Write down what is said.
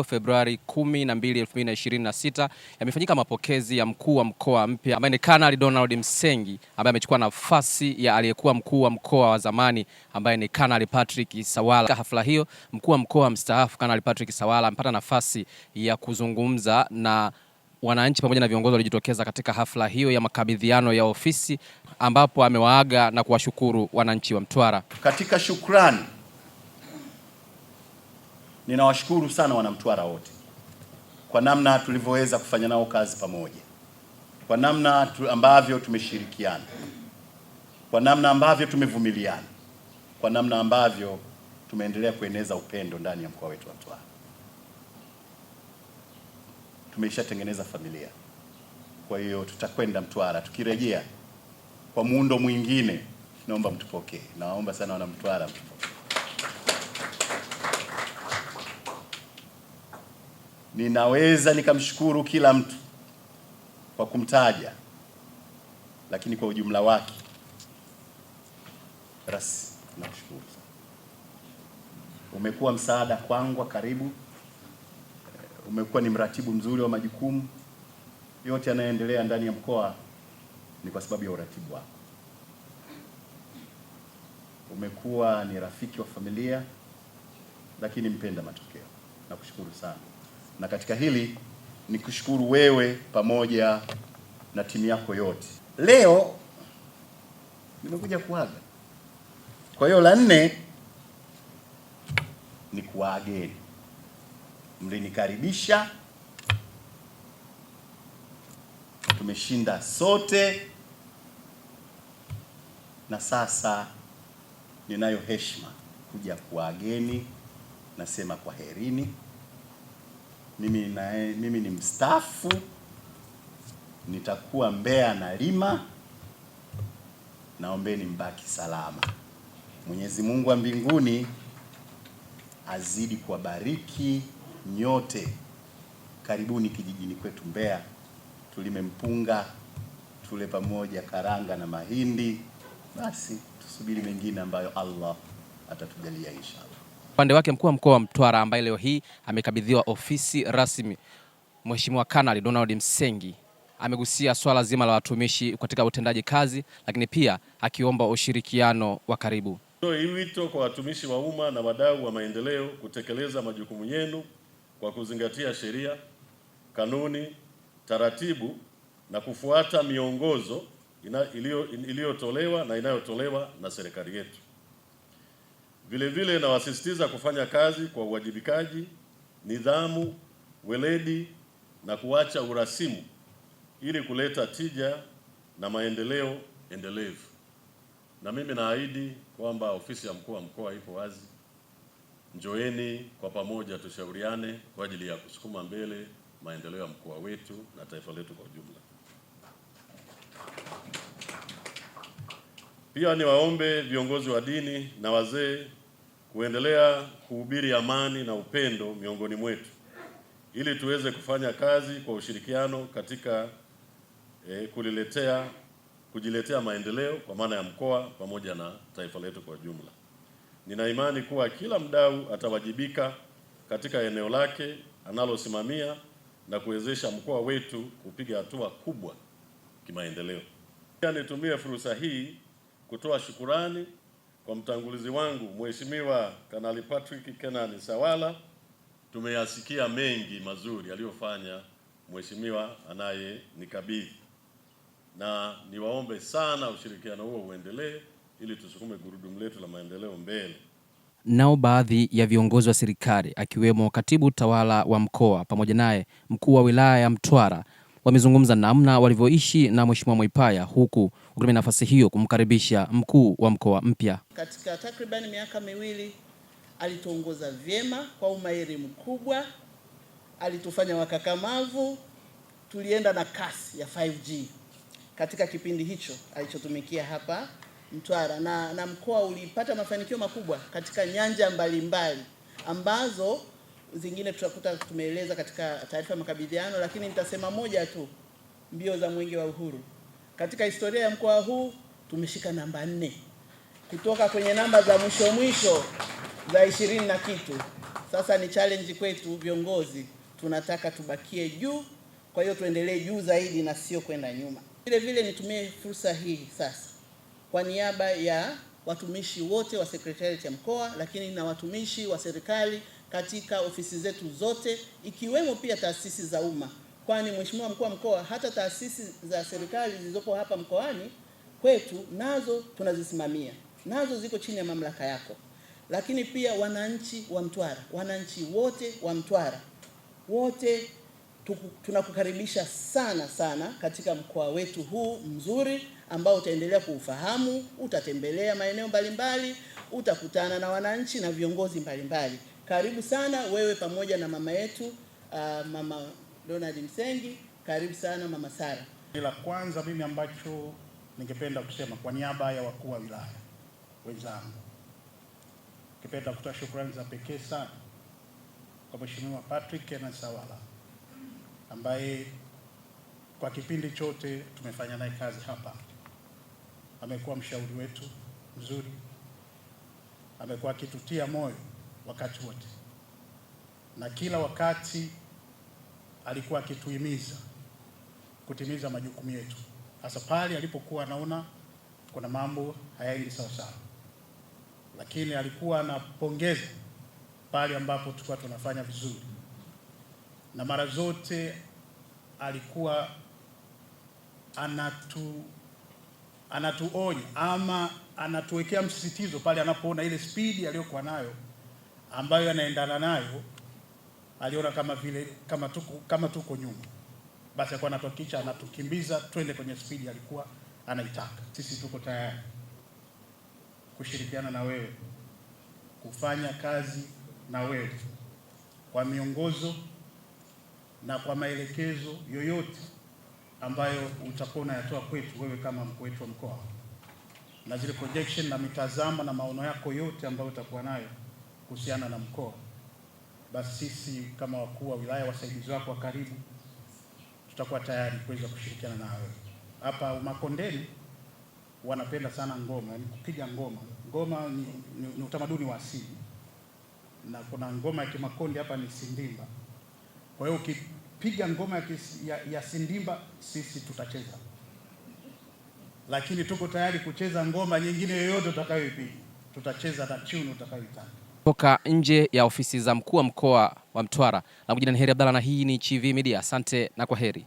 Februari 12, 2026 yamefanyika mapokezi ya mkuu wa mkoa mpya ambaye ni Kanali Donald Msengi ambaye amechukua nafasi ya aliyekuwa mkuu wa mkoa wa zamani ambaye ni Kanali Patrick Sawala. Katika hafla hiyo, mkuu wa mkoa mstaafu Kanali Patrick Sawala amepata nafasi ya kuzungumza na wananchi pamoja na viongozi waliojitokeza katika hafla hiyo ya makabidhiano ya ofisi, ambapo amewaaga na kuwashukuru wananchi wa Mtwara. Katika shukrani, ninawashukuru sana wanamtwara wote kwa namna tulivyoweza kufanya nao kazi pamoja, kwa namna ambavyo tumeshirikiana, kwa namna ambavyo tumevumiliana, kwa namna ambavyo tumeendelea kueneza upendo ndani ya mkoa wetu wa Mtwara. Tumeshatengeneza familia. Kwa hiyo tutakwenda Mtwara, tukirejea kwa muundo mwingine, naomba mtupokee. Naomba sana wanamtwara mtupokee. Ninaweza nikamshukuru kila mtu kwa kumtaja, lakini kwa ujumla wake rasi nakushukuru sana. Umekuwa msaada kwangu, karibu. Umekuwa ni mratibu mzuri wa majukumu yote yanayoendelea ndani ya mkoa, ni kwa sababu ya uratibu wako. Umekuwa ni rafiki wa familia, lakini mpenda matokeo. Nakushukuru sana. Na katika hili nikushukuru wewe pamoja na timu yako yote. Leo nimekuja kuaga. Kwa hiyo la nne ni kuageni. Mlinikaribisha, tumeshinda sote, na sasa ninayo heshima kuja kuageni. Nasema kwaherini. Mimi ni mstaafu, nitakuwa Mbeya na Lima. Naombeni mbaki salama. Mwenyezi Mungu wa mbinguni azidi kuwabariki nyote. Karibuni kijijini kwetu Mbeya, tulime mpunga, tule pamoja karanga na mahindi. Basi tusubiri mengine ambayo Allah atatujalia inshallah. Upande wake mkuu wa mkoa wa Mtwara ambaye leo hii amekabidhiwa ofisi rasmi, Mheshimiwa Kanali Donald Msengi amegusia swala zima la watumishi katika utendaji kazi, lakini pia akiomba ushirikiano wa karibu. Hii wito kwa watumishi wa umma na wadau wa maendeleo kutekeleza majukumu yenu kwa kuzingatia sheria, kanuni, taratibu na kufuata miongozo iliyotolewa na inayotolewa na serikali yetu. Vile vile nawasisitiza kufanya kazi kwa uwajibikaji, nidhamu, weledi na kuacha urasimu ili kuleta tija na maendeleo endelevu. Na mimi naahidi kwamba ofisi ya mkuu wa mkoa ipo wazi. Njoeni kwa pamoja tushauriane kwa ajili ya kusukuma mbele maendeleo ya mkoa wetu na taifa letu kwa ujumla. Pia niwaombe viongozi wa dini na wazee kuendelea kuhubiri amani na upendo miongoni mwetu ili tuweze kufanya kazi kwa ushirikiano katika kujiletea maendeleo kwa maana ya mkoa pamoja na taifa letu kwa jumla. Nina imani kuwa kila mdau atawajibika katika eneo lake analosimamia na kuwezesha mkoa wetu kupiga hatua kubwa kimaendeleo. Pia nitumie fursa hii kutoa shukurani kwa mtangulizi wangu Mheshimiwa Kanali Patrick Kenani Sawala. Tumeyasikia mengi mazuri aliyofanya mheshimiwa anayenikabidhi, na niwaombe sana ushirikiano huo uendelee ili tusukume gurudumu letu la maendeleo mbele. Nao baadhi ya viongozi wa serikali akiwemo katibu tawala wa mkoa pamoja naye mkuu wa wilaya ya Mtwara wamezungumza namna walivyoishi na Mheshimiwa Mwaipaya, huku kutumia nafasi hiyo kumkaribisha mkuu wa mkoa mpya. Katika takriban miaka miwili alituongoza vyema kwa umahiri mkubwa, alitufanya wakakamavu, tulienda na kasi ya 5G katika kipindi hicho alichotumikia hapa Mtwara, na mkoa ulipata mafanikio makubwa katika nyanja mbalimbali ambazo zingine tutakuta tumeeleza katika taarifa ya makabidhiano, lakini nitasema moja tu: mbio za Mwenge wa Uhuru. Katika historia ya mkoa huu tumeshika namba 4 kutoka kwenye namba za mwisho za 20 na kitu. Sasa ni challenge kwetu viongozi, tunataka tubakie juu, kwa hiyo tuendelee juu zaidi na sio kwenda nyuma. Vile vile nitumie fursa hii sasa kwa niaba ya watumishi wote wa sekretarieti ya mkoa, lakini na watumishi wa serikali katika ofisi zetu zote, ikiwemo pia taasisi za umma, kwani Mheshimiwa Mkuu wa Mkoa, hata taasisi za serikali zilizopo hapa mkoani kwetu nazo tunazisimamia, nazo ziko chini ya mamlaka yako. Lakini pia wananchi wa Mtwara, wananchi wote wa Mtwara wote tunakukaribisha sana sana katika mkoa wetu huu mzuri ambao utaendelea kuufahamu. Utatembelea maeneo mbalimbali, utakutana na wananchi na viongozi mbalimbali. Karibu sana wewe pamoja na mama yetu Mama Donald Msengi. Karibu sana Mama Sara. La kwanza mimi ambacho ningependa kusema kwa niaba ya wakuu wa wilaya wenzangu, ningependa kutoa shukrani za pekee sana kwa Mheshimiwa Patrick Nsawala ambaye kwa kipindi chote tumefanya naye kazi hapa. Amekuwa mshauri wetu mzuri, amekuwa akitutia moyo wakati wote, na kila wakati alikuwa akituhimiza kutimiza majukumu yetu, hasa pale alipokuwa anaona kuna mambo hayaendi sawa sawa, lakini alikuwa anapongeza pale ambapo tulikuwa tunafanya vizuri, na mara zote alikuwa anatuonya ama anatuwekea msisitizo pale anapoona ile spidi aliyokuwa nayo ambayo anaendana nayo, aliona kama vile kama tuko nyuma, basi alikuwa anatuhakikisha anatukimbiza twende kwenye spidi alikuwa anaitaka. Sisi tuko tayari kushirikiana na wewe, kufanya kazi na wewe kwa miongozo na kwa maelekezo yoyote ambayo utakuwa unayatoa kwetu wewe kama mkuu wetu wa mkoa, na zile projection na mitazamo na maono yako yote ambayo utakuwa nayo kuhusiana na mkoa, basi sisi kama wakuu wa wilaya, wasaidizi wako wa karibu, tutakuwa tayari kuweza kushirikiana na wewe. Hapa Umakondeni wanapenda sana ngoma, yani kupiga ngoma. Ngoma ni utamaduni wa asili, na kuna ngoma ya Kimakonde hapa ni Sindimba. Kwa hiyo ukipiga ngoma ya Sindimba sisi tutacheza, lakini tuko tayari kucheza ngoma nyingine yoyote utakayoipiga, tutacheza na tune utakayoitaka. Toka nje ya ofisi za mkuu wa mkoa wa Mtwara, na mjini Heri Abdalla, na hii ni Chivihi Media. Asante na kwaheri.